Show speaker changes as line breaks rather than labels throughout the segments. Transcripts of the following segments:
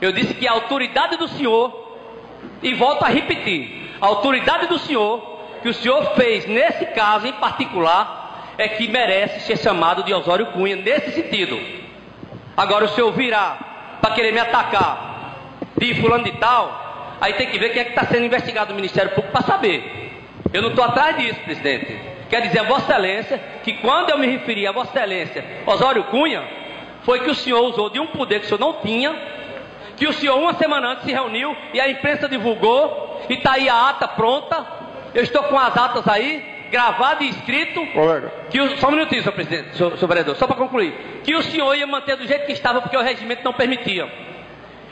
Eu disse que a autoridade do senhor, e volto a repetir, a autoridade do senhor, que o senhor fez nesse caso em particular, é que merece ser chamado de Osório Cunha, nesse sentido. Agora o senhor virá para querer me atacar de fulano de tal, aí tem que ver quem é que está sendo investigado no Ministério Público para saber. Eu não estou atrás disso, presidente. Quer dizer a Vossa Excelência que quando eu me referi a Vossa Excelência Osório Cunha, foi que o senhor usou de um poder que o senhor não tinha, que o senhor uma semana antes se reuniu e a imprensa divulgou, e está aí a ata pronta. Eu estou com as atas aí, gravado e escrito.
Colega.
Só um minutinho, senhor presidente, senhor vereador, só para concluir. Que o senhor ia manter do jeito que estava, porque o regimento não permitia.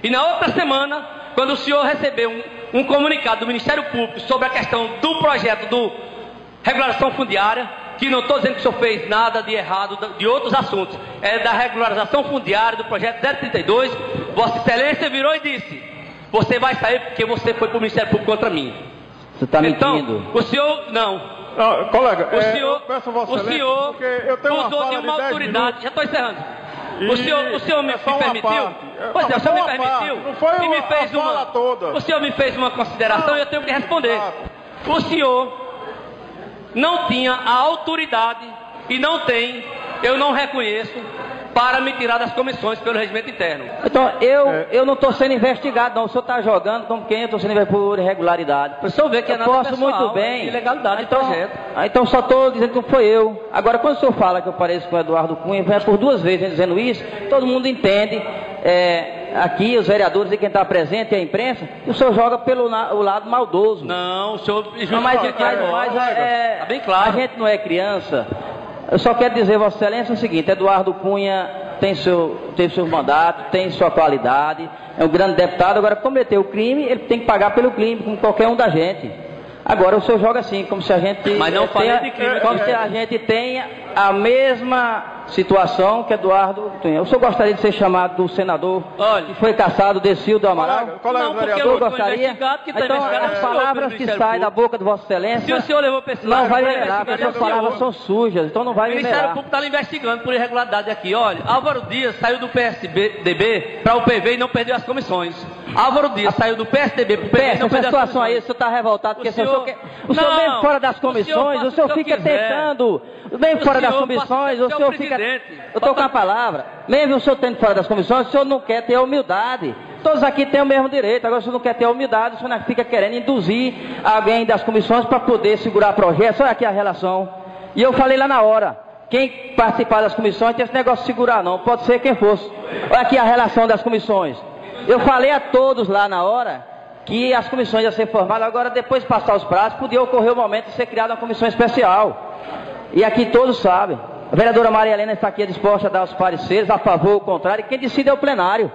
E na outra semana, quando o senhor recebeu um comunicado do Ministério Público sobre a questão do projeto do regularização fundiária, que não estou dizendo que o senhor fez nada de errado de outros assuntos, é da regularização fundiária do projeto 032, Vossa Excelência virou e disse: você vai sair porque você foi para o Ministério Público contra mim.
Você está mentindo.
Então, o senhor, não.
Colega,
O senhor,
eu peço a Vossa
o
Excelência,
senhor
porque eu tenho uma
usou
fala
de uma
de 10
autoridade,
minutos.
já estou encerrando.
E
O senhor me
é só uma
permitiu?
parte.
Pois é, o senhor me permitiu?
Não foi
e me
a
fez
fala toda.
O senhor me fez uma consideração e eu tenho que responder. O senhor não tinha a autoridade, e não tem, eu não reconheço, para me tirar das comissões pelo regimento interno.
Então, eu não estou sendo investigado, não. O senhor está jogando como quem? Eu estou sendo investigado por irregularidade.
O senhor vê que é nada
posso
pessoal,
muito bem.
Ilegalidade
então,
do projeto.
Então só estou dizendo que não foi eu. Agora, quando o senhor fala que eu pareço com o Eduardo Cunha, é por duas vezes dizendo isso, todo mundo entende. Aqui, os vereadores e quem está presente, e a imprensa, o senhor joga pelo o lado maldoso.
Não, o senhor...
Mas
bem claro.
A gente não é criança. Eu só quero dizer, Vossa Excelência, o seguinte: Eduardo Cunha teve seu mandato, tem sua qualidade, é um grande deputado. Agora, cometeu o crime, ele tem que pagar pelo crime, como qualquer um da gente. Agora, o senhor joga assim, como se a gente...
Mas não falei de crime.
Como se a gente tenha a mesma situação que Eduardo Cunha. O senhor gostaria de ser chamado do senador que foi caçado, Decildo Amaral?
Colega
Não, porque
vereador,
eu
gostaria. Então, as palavras que saem da boca de Vossa Excelência...
Se o senhor levou para esse
não
lado,
vai me levar, porque as palavras são sujas, então não vai me
O Ministério
levar.
Público está lhe investigando por irregularidade aqui. Olha, Álvaro Dias saiu do PSDB para o PV e não perdeu as comissões. Álvaro Dias saiu do PSDB para o PV e não
Essa
perdeu as
situação aí, o
comissões.
senhor está revoltado, porque o senhor
Não,
mesmo fora das comissões, o senhor fica tentando, mesmo fora das comissões, o senhor fica... Eu estou com a palavra. Mesmo o senhor tendo fora das comissões, o senhor não quer ter a humildade. Todos aqui têm o mesmo direito. Agora, se o senhor não quer ter a humildade, o senhor não fica querendo induzir alguém das comissões para poder segurar projetos. Olha aqui a relação. E eu falei lá na hora, quem participar das comissões tem esse negócio de segurar não, pode ser quem fosse. Olha aqui a relação das comissões. Eu falei a todos lá na hora que as comissões iam ser formadas. Agora, depois de passar os prazos, podia ocorrer o momento de ser criada uma comissão especial. E aqui todos sabem. A vereadora Maria Helena está aqui disposta a dar os pareceres, a favor ou contrário, e quem decide é o plenário.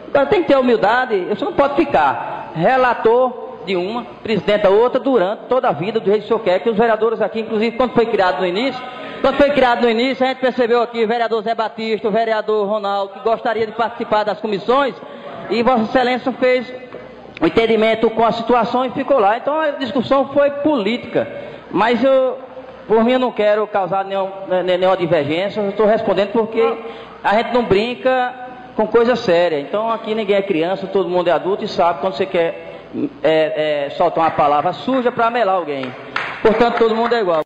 Então tem que ter humildade, você não pode ficar relator de uma, presidente da outra, durante toda a vida, do jeito que o senhor quer, que os vereadores aqui, inclusive quando foi criado no início, a gente percebeu aqui o vereador Zé Batista, o vereador Ronaldo, que gostaria de participar das comissões, e Vossa Excelência fez o entendimento com a situação e ficou lá. Então a discussão foi política, mas por mim eu não quero causar nenhuma divergência, eu estou respondendo porque a gente não brinca com coisa séria. Então aqui ninguém é criança, todo mundo é adulto e sabe quando você quer soltar uma palavra suja para melar alguém. Portanto, todo mundo é igual.